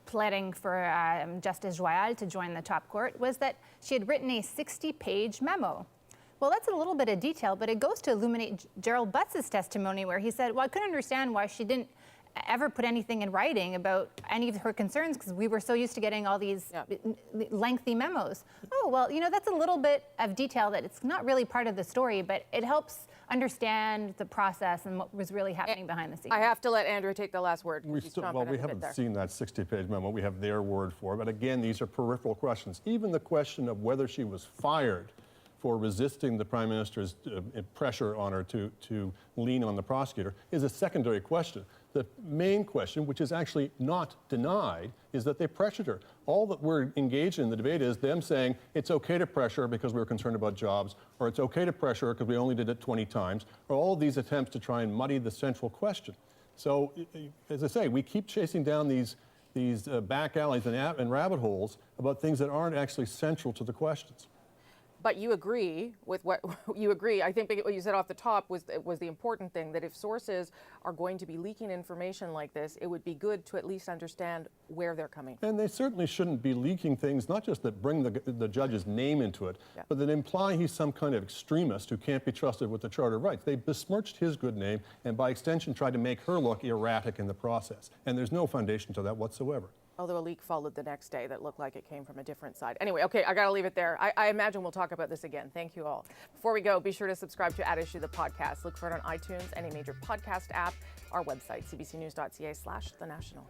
pleading for Justice Joyal to join the top court was that she had written a 60-page memo. Well, that's a little bit of detail, but it goes to illuminate Gerald Butts' testimony where he said, well, I couldn't understand why she didn't ever put anything in writing about any of her concerns because we were so used to getting all these lengthy memos. Oh, well, you know, that's a little bit of detail that it's not really part of the story, but it helps understand the process and what was really happening behind the scenes. I have to let Andrew take the last word. We haven't seen that 60-page memo. We have their word for it. But again, these are peripheral questions. Even the question of whether she was fired for resisting the Prime Minister's pressure on her to lean on the prosecutor is a secondary question. The main question, which is actually not denied, is that they pressured her. All that we're engaged in the debate is them saying it's okay to pressure her because we were concerned about jobs, or it's okay to pressure her because we only did it 20 times, or all these attempts to try and muddy the central question. So, as I say, we keep chasing down these back alleys and rabbit holes about things that aren't actually central to the questions. But you agree with what you agree. I think what you said off the top was the important thing, that if sources are going to be leaking information like this, it would be good to at least understand where they're coming from. And they certainly shouldn't be leaking things, not just that bring the judge's name into it, but that imply he's some kind of extremist who can't be trusted with the Charter of Rights. They besmirched his good name and by extension tried to make her look erratic in the process. And there's no foundation to that whatsoever. Although a leak followed the next day that looked like it came from a different side. Anyway, okay, I gotta leave it there. I imagine we'll talk about this again. Thank you all. Before we go, be sure to subscribe to At Issue, the podcast. Look for it on iTunes, any major podcast app, our website, cbcnews.ca/The National.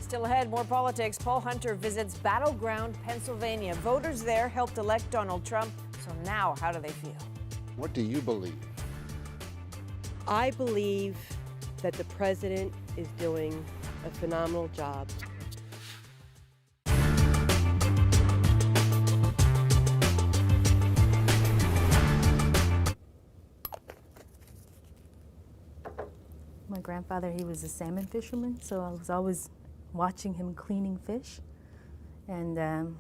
Still ahead, more politics. Paul Hunter visits battleground Pennsylvania. Voters there helped elect Donald Trump. So now, how do they feel? What do you believe? I believe that the president is doing a phenomenal job. My grandfather, he was a salmon fisherman, so I was always watching him cleaning fish. And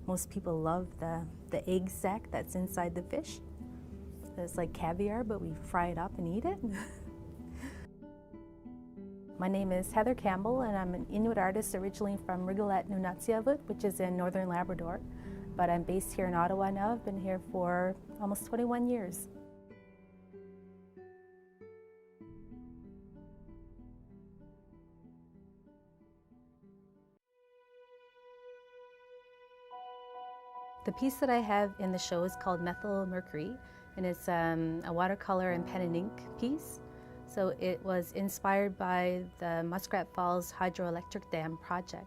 most people love the egg sac that's inside the fish. It's like caviar, but we fry it up and eat it. My name is Heather Campbell, and I'm an Inuit artist originally from Rigolet, Nunatsiavut, which is in northern Labrador. But I'm based here in Ottawa now. I've been here for almost 21 years. The piece that I have in the show is called Methyl Mercury, and it's a watercolor and pen and ink piece. So it was inspired by the Muskrat Falls Hydroelectric Dam project.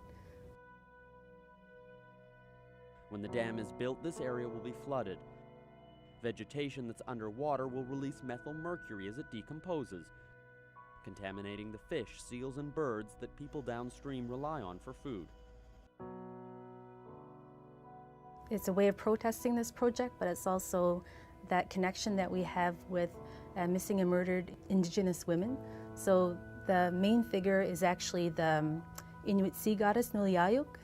When the dam is built, this area will be flooded. Vegetation that's underwater will release methyl mercury as it decomposes, contaminating the fish, seals, and birds that people downstream rely on for food. It's a way of protesting this project, but it's also that connection that we have with missing and murdered Indigenous women. So the main figure is actually the Inuit sea goddess Nuliayuk,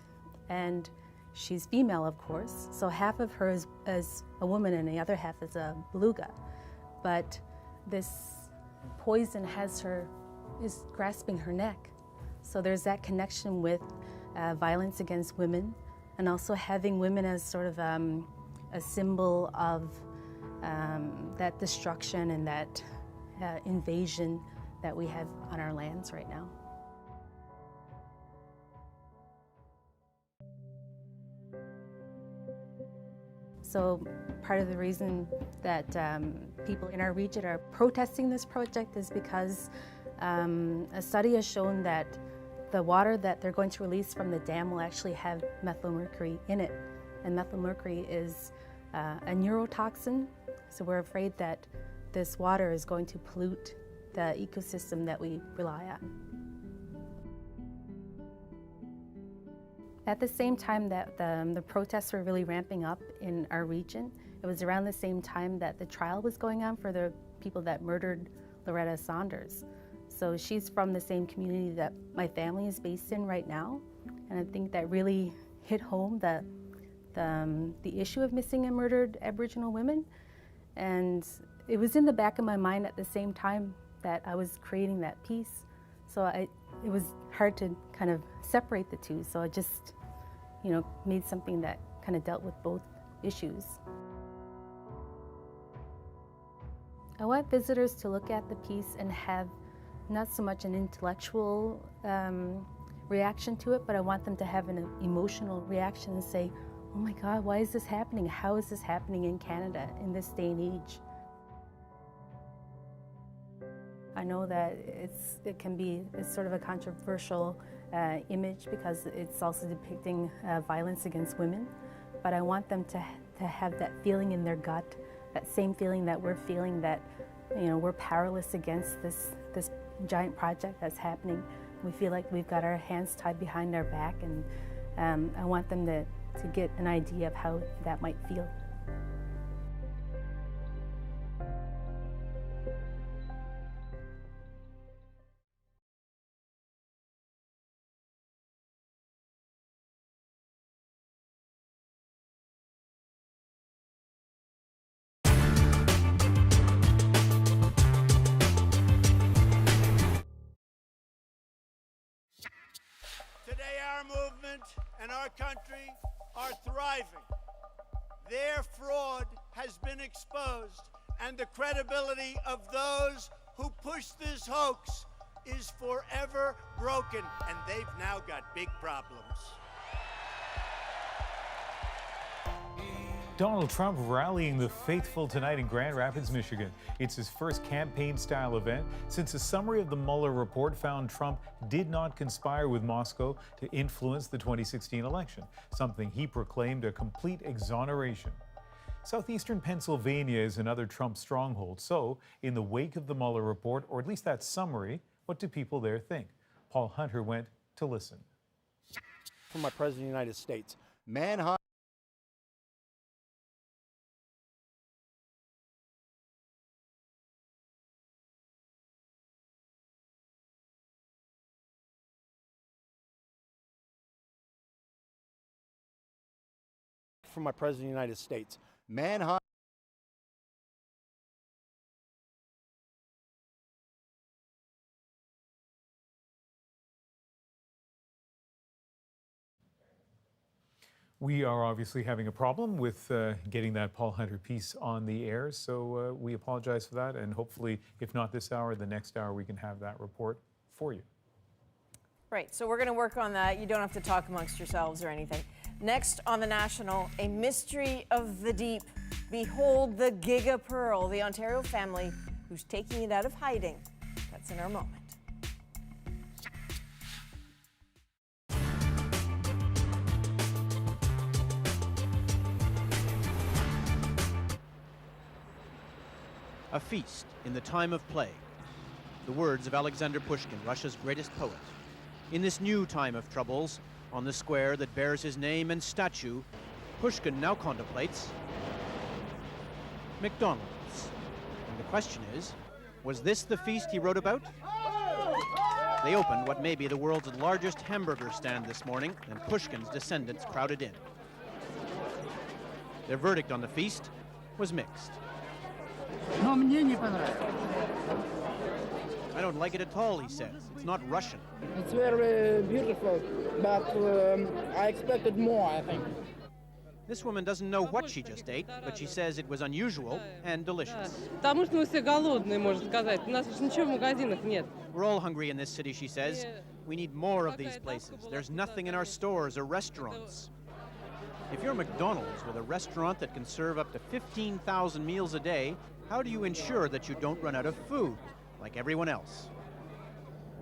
and she's female, of course. So half of her is a woman and the other half is a beluga. But this poison is grasping her neck. So there's that connection with violence against women, and also having women as sort of a symbol of that destruction and that invasion that we have on our lands right now. So part of the reason that people in our region are protesting this project is because a study has shown that the water that they're going to release from the dam will actually have methyl mercury in it. And methyl mercury is a neurotoxin, so we're afraid that this water is going to pollute the ecosystem that we rely on. At the same time that the protests were really ramping up in our region, it was around the same time that the trial was going on for the people that murdered Loretta Saunders. So she's from the same community that my family is based in right now, and I think that really hit home the issue of missing and murdered Aboriginal women. And it was in the back of my mind at the same time that I was creating that piece. So it was hard to kind of separate the two. So I just, made something that kind of dealt with both issues. I want visitors to look at the piece and have not so much an intellectual reaction to it, but I want them to have an emotional reaction and say, oh my God, why is this happening? How is this happening in Canada in this day and age? I know that it's sort of a controversial image because it's also depicting violence against women, but I want them to have that feeling in their gut, that same feeling that we're feeling, that we're powerless against this giant project that's happening. We feel like we've got our hands tied behind our back, and I want them to get an idea of how that might feel. Today our movement and our country are thriving. Their fraud has been exposed, and the credibility of those who push this hoax is forever broken, and they've now got big problems. Donald Trump rallying the faithful tonight in Grand Rapids, Michigan. It's his first campaign-style event since a summary of the Mueller report found Trump did not conspire with Moscow to influence the 2016 election, something he proclaimed a complete exoneration. Southeastern Pennsylvania is another Trump stronghold. So, in the wake of the Mueller report, or at least that summary, what do people there think? Paul Hunter went to listen. For my President of the United States, manhunt. For my President of the United States, manhunt. We are obviously having a problem with getting that Paul Hunter piece on the air, so we apologize for that, and hopefully, if not this hour, the next hour we can have that report for you. Right, so we're going to work on that. You don't have to talk amongst yourselves or anything. Next on The National, a mystery of the deep. Behold the Giga Pearl, the Ontario family who's taking it out of hiding. That's in our moment. A feast in the time of plague. The words of Alexander Pushkin, Russia's greatest poet. In this new time of troubles, on the square that bears his name and statue, Pushkin now contemplates McDonald's. And the question is, was this the feast he wrote about? They opened what may be the world's largest hamburger stand this morning, and Pushkin's descendants crowded in. Their verdict on the feast was mixed. I don't like it at all, he says. It's not Russian. It's very beautiful, but I expected more, I think. This woman doesn't know what she just ate, but she says it was unusual and delicious. Потому что мы все голодные, можно сказать. У нас ничего в магазинах нет. We're all hungry in this city, she says. We need more of these places. There's nothing in our stores or restaurants. If you're McDonald's with a restaurant that can serve up to 15,000 meals a day, how do you ensure that you don't run out of food, like everyone else?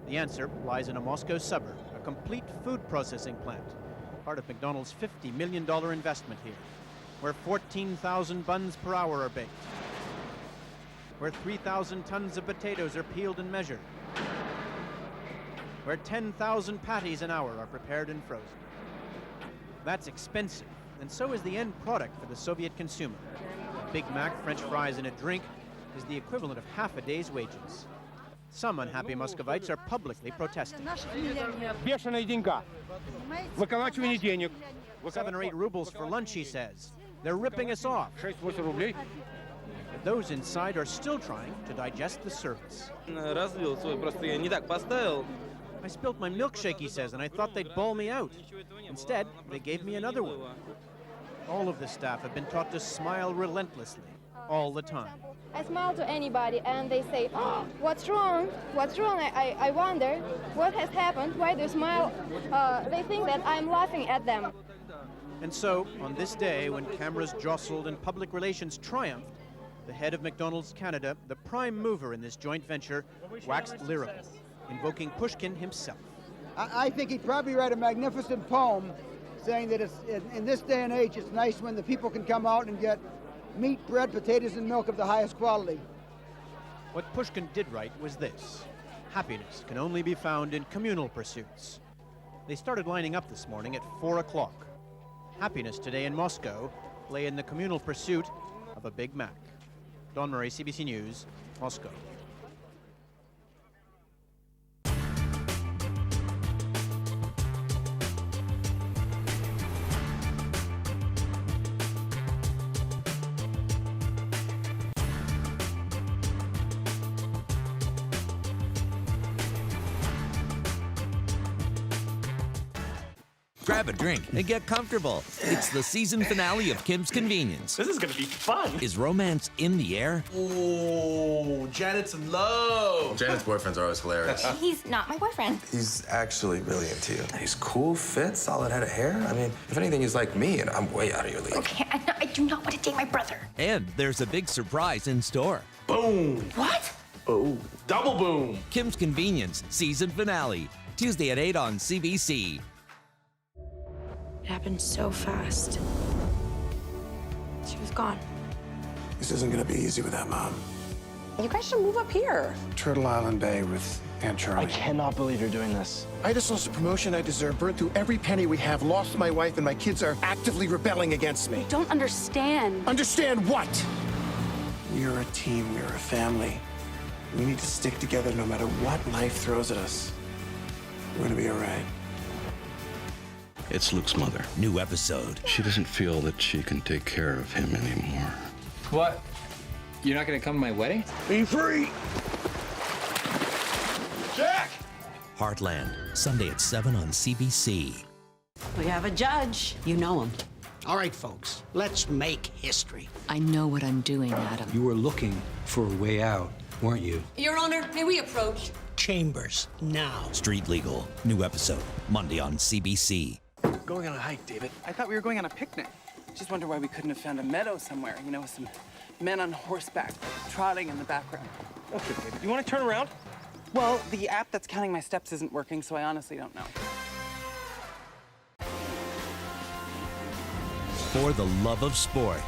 The answer lies in a Moscow suburb, a complete food processing plant, part of McDonald's $50 million investment here, where 14,000 buns per hour are baked, where 3,000 tons of potatoes are peeled and measured, where 10,000 patties an hour are prepared and frozen. That's expensive, and so is the end product for the Soviet consumer. A Big Mac, French fries, and a drink is the equivalent of half a day's wages. Some unhappy Muscovites are publicly protesting. Бешеная деньга. Выколачивание денег. 7 or 8 rubles for lunch, he says. They're ripping us off. 6-8 рублей. But those inside are still trying to digest the service. Разлил свой, просто я не так поставил. I spilt my milkshake, he says, and I thought they'd bawl me out. Instead, they gave me another one. All of the staff have been taught to smile relentlessly, all the time. I smile to anybody and they say, oh, what's wrong? What's wrong? I wonder what has happened, why they smile. They think that I'm laughing at them. And so, on this day, when cameras jostled and public relations triumphed, the head of McDonald's Canada, the prime mover in this joint venture, waxed lyrical, invoking Pushkin himself. I think he'd probably write a magnificent poem saying that it's in this day and age, it's nice when the people can come out and get meat, bread, potatoes, and milk of the highest quality. What Pushkin did right was this: happiness can only be found in communal pursuits. They started lining up this morning at 4 o'clock. Happiness today in Moscow lay in the communal pursuit of a Big Mac. Don Murray, CBC News, Moscow. Grab a drink and get comfortable. It's the season finale of Kim's Convenience. This is gonna be fun. Is romance in the air? Oh, Janet's in love. Janet's boyfriends are always hilarious. He's not my boyfriend. He's actually really into you. He's cool, fit, solid head of hair. I mean, if anything, he's like me, and I'm way out of your league. Okay, I do not want to date my brother. And there's a big surprise in store. Boom. What? Oh, double boom. Kim's Convenience season finale, Tuesday at 8 on CBC. It happened so fast. She was gone. This isn't gonna be easy without Mom. You guys should move up here. Turtle Island Bay with Aunt Charlie. I cannot believe you're doing this. I just lost the promotion I deserve, burned through every penny we have, lost my wife, and my kids are actively rebelling against me. Don't understand. Understand what? We're a team, we're a family. We need to stick together no matter what life throws at us. We're gonna be all right. It's Luke's mother. New episode. She doesn't feel that she can take care of him anymore. What? You're not gonna come to my wedding? Be free! Jack! Heartland, Sunday at 7 on CBC. We have a judge. You know him. All right, folks, let's make history. I know what I'm doing, Adam. You were looking for a way out, weren't you? Your Honor, may we approach? Chambers, now. Street Legal, new episode, Monday on CBC. Going on a hike, David. I thought we were going on a picnic. Just wonder why we couldn't have found a meadow somewhere, you know, with some men on horseback trotting in the background. Okay, David, you want to turn around? Well, the app that's counting my steps isn't working, so I honestly don't know. For the love of sport.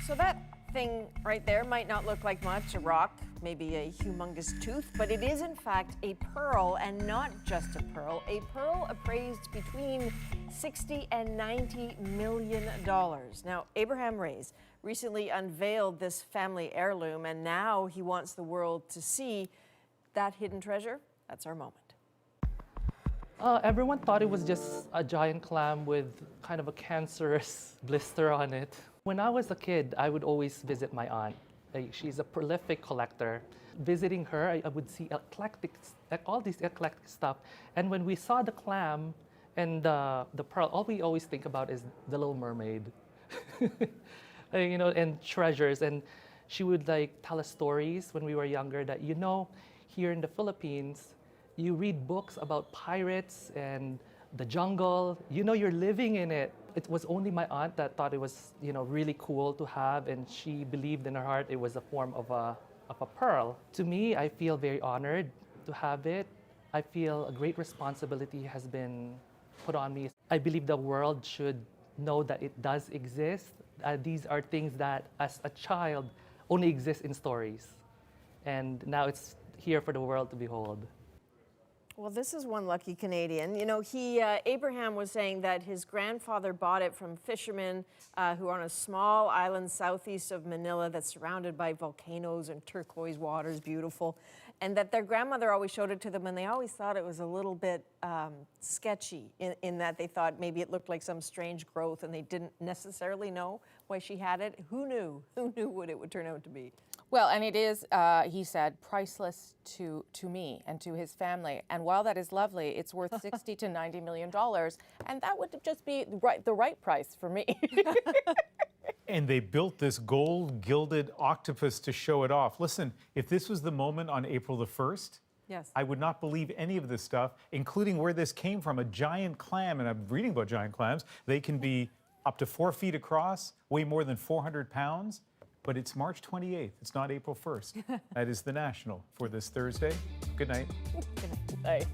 So that thing right there might not look like much, a rock, maybe a humongous tooth, but it is in fact a pearl, and not just a pearl appraised between $60 and $90 million. Now, Abraham Reyes recently unveiled this family heirloom, and now he wants the world to see that hidden treasure. That's our moment. Everyone thought it was just a giant clam with kind of a cancerous blister on it. When I was a kid, I would always visit my aunt. She's a prolific collector. Visiting her, I would see all these eclectic stuff. And when we saw the clam and the pearl, all we always think about is the Little Mermaid, you know, and treasures. And she would tell us stories when we were younger that, you know, here in the Philippines, you read books about pirates and the jungle. You know, you're living in it. It was only my aunt that thought it was, you know, really cool to have, and she believed in her heart it was a form of a pearl. To me, I feel very honored to have it. I feel a great responsibility has been put on me. I believe the world should know that it does exist. These are things that, as a child, only exist in stories. And now it's here for the world to behold. Well, this is one lucky Canadian. You know, Abraham was saying that his grandfather bought it from fishermen who are on a small island southeast of Manila that's surrounded by volcanoes and turquoise waters, beautiful. And that their grandmother always showed it to them, and they always thought it was a little bit sketchy in that they thought maybe it looked like some strange growth, and they didn't necessarily know why she had it. Who knew? Who knew what it would turn out to be? Well, and it is, he said, priceless to me and to his family. And while that is lovely, it's worth $60 to $90 million, and that would just be the right price for me. And they built this gold-gilded octopus to show it off. Listen, if this was the moment on April the 1st, yes, I would not believe any of this stuff, including where this came from, a giant clam. And I'm reading about giant clams. They can be up to 4 feet across, weigh more than 400 pounds. But it's March 28th. It's not April 1st. That is the National for this Thursday. Good night. Good night. website.